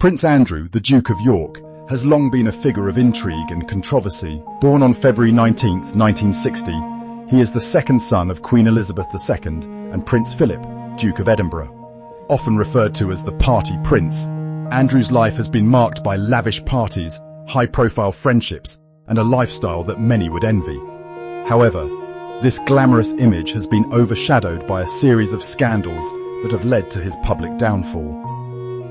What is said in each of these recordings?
Prince Andrew, the Duke of York, has long been a figure of intrigue and controversy. Born on February 19, 1960, he is the second son of Queen Elizabeth II and Prince Philip, Duke of Edinburgh. Often referred to as the party prince, Andrew's life has been marked by lavish parties, high-profile friendships, and a lifestyle that many would envy. However, this glamorous image has been overshadowed by a series of scandals that have led to his public downfall.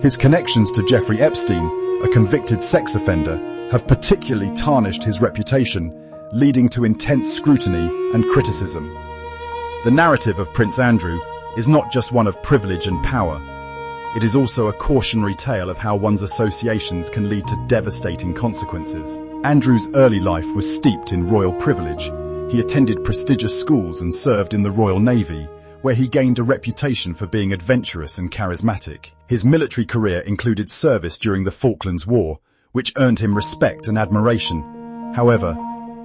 His connections to Jeffrey Epstein, a convicted sex offender, have particularly tarnished his reputation, leading to intense scrutiny and criticism. The narrative of Prince Andrew is not just one of privilege and power. It is also a cautionary tale of how one's associations can lead to devastating consequences. Andrew's early life was steeped in royal privilege. He attended prestigious schools and served in the Royal Navy, where he gained a reputation for being adventurous and charismatic. His military career included service during the Falklands War, which earned him respect and admiration. However,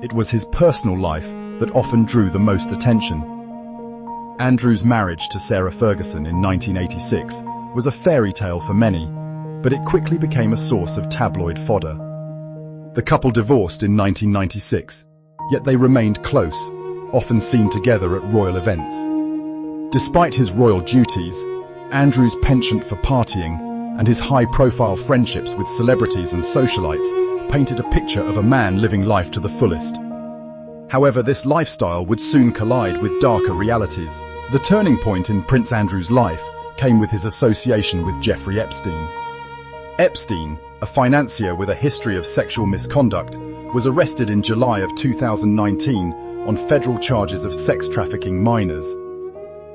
it was his personal life that often drew the most attention. Andrew's marriage to Sarah Ferguson in 1986 was a fairy tale for many, but it quickly became a source of tabloid fodder. The couple divorced in 1996, yet they remained close, often seen together at royal events. Despite his royal duties, Andrew's penchant for partying and his high-profile friendships with celebrities and socialites painted a picture of a man living life to the fullest. However, this lifestyle would soon collide with darker realities. The turning point in Prince Andrew's life came with his association with Jeffrey Epstein. Epstein, a financier with a history of sexual misconduct, was arrested in July of 2019 on federal charges of sex trafficking minors.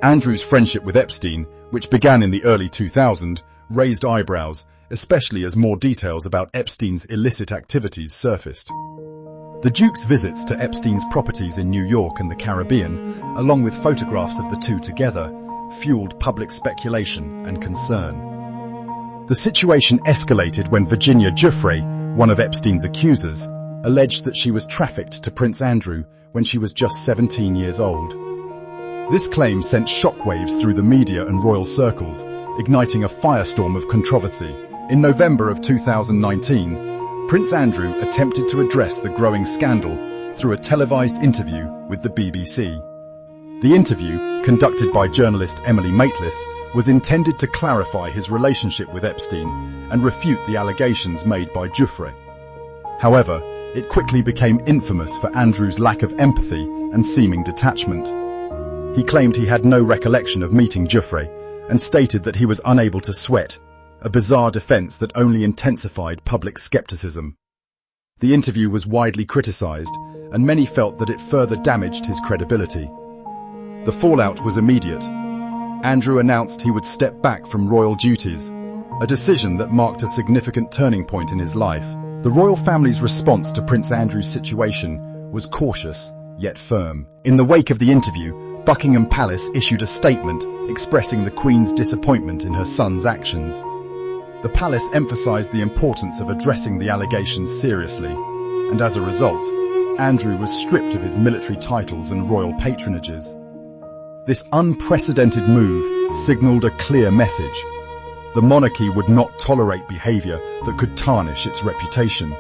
Andrew's friendship with Epstein, which began in the early 2000s, raised eyebrows, especially as more details about Epstein's illicit activities surfaced. The Duke's visits to Epstein's properties in New York and the Caribbean, along with photographs of the two together, fueled public speculation and concern. The situation escalated when Virginia Giuffre, one of Epstein's accusers, alleged that she was trafficked to Prince Andrew when she was just 17 years old. This claim sent shockwaves through the media and royal circles, igniting a firestorm of controversy. In November of 2019, Prince Andrew attempted to address the growing scandal through a televised interview with the BBC. The interview, conducted by journalist Emily Maitlis, was intended to clarify his relationship with Epstein and refute the allegations made by Giuffre. However, it quickly became infamous for Andrew's lack of empathy and seeming detachment. He claimed he had no recollection of meeting Giuffre and stated that he was unable to sweat, a bizarre defense that only intensified public skepticism. The interview was widely criticized, and many felt that it further damaged his credibility. The fallout was immediate. Andrew announced he would step back from royal duties, a decision that marked a significant turning point in his life. The royal family's response to Prince Andrew's situation was cautious, yet firm. In the wake of the interview, Buckingham Palace issued a statement expressing the Queen's disappointment in her son's actions. The palace emphasized the importance of addressing the allegations seriously, and as a result, Andrew was stripped of his military titles and royal patronages. This unprecedented move signaled a clear message. The monarchy would not tolerate behavior that could tarnish its reputation.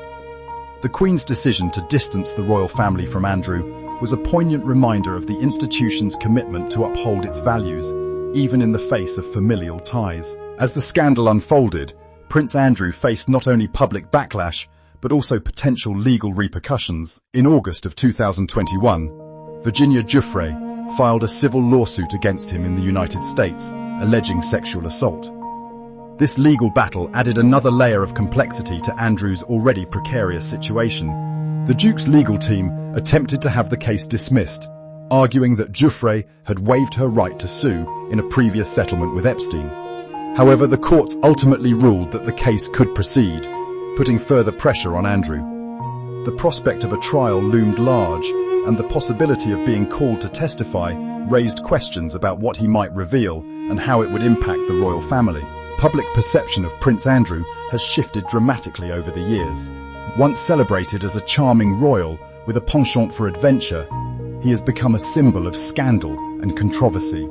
The Queen's decision to distance the royal family from Andrew was a poignant reminder of the institution's commitment to uphold its values, even in the face of familial ties. As the scandal unfolded, Prince Andrew faced not only public backlash, but also potential legal repercussions. In August of 2021, Virginia Giuffre filed a civil lawsuit against him in the United States, alleging sexual assault. This legal battle added another layer of complexity to Andrew's already precarious situation. The Duke's legal team attempted to have the case dismissed, arguing that Giuffre had waived her right to sue in a previous settlement with Epstein. However, the courts ultimately ruled that the case could proceed, putting further pressure on Andrew. The prospect of a trial loomed large, and the possibility of being called to testify raised questions about what he might reveal and how it would impact the royal family. Public perception of Prince Andrew has shifted dramatically over the years. Once celebrated as a charming royal with a penchant for adventure, he has become a symbol of scandal and controversy.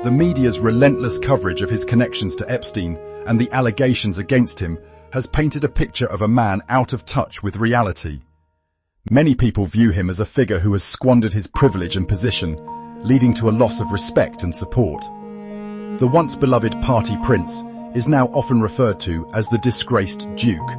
The media's relentless coverage of his connections to Epstein and the allegations against him has painted a picture of a man out of touch with reality. Many people view him as a figure who has squandered his privilege and position, leading to a loss of respect and support. The once beloved party prince is now often referred to as the disgraced Duke,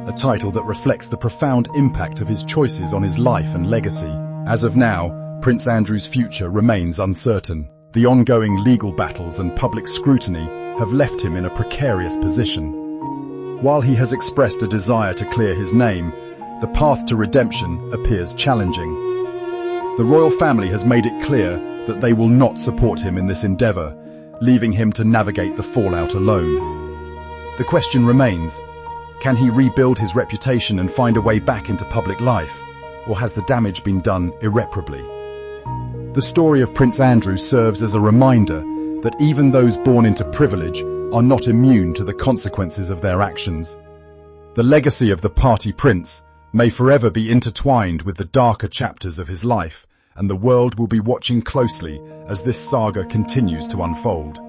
a title that reflects the profound impact of his choices on his life and legacy. As of now, Prince Andrew's future remains uncertain. The ongoing legal battles and public scrutiny have left him in a precarious position. While he has expressed a desire to clear his name, the path to redemption appears challenging. The royal family has made it clear that they will not support him in this endeavour, leaving him to navigate the fallout alone. The question remains, can he rebuild his reputation and find a way back into public life, or has the damage been done irreparably? The story of Prince Andrew serves as a reminder that even those born into privilege are not immune to the consequences of their actions. The legacy of the party prince may forever be intertwined with the darker chapters of his life, and the world will be watching closely as this saga continues to unfold.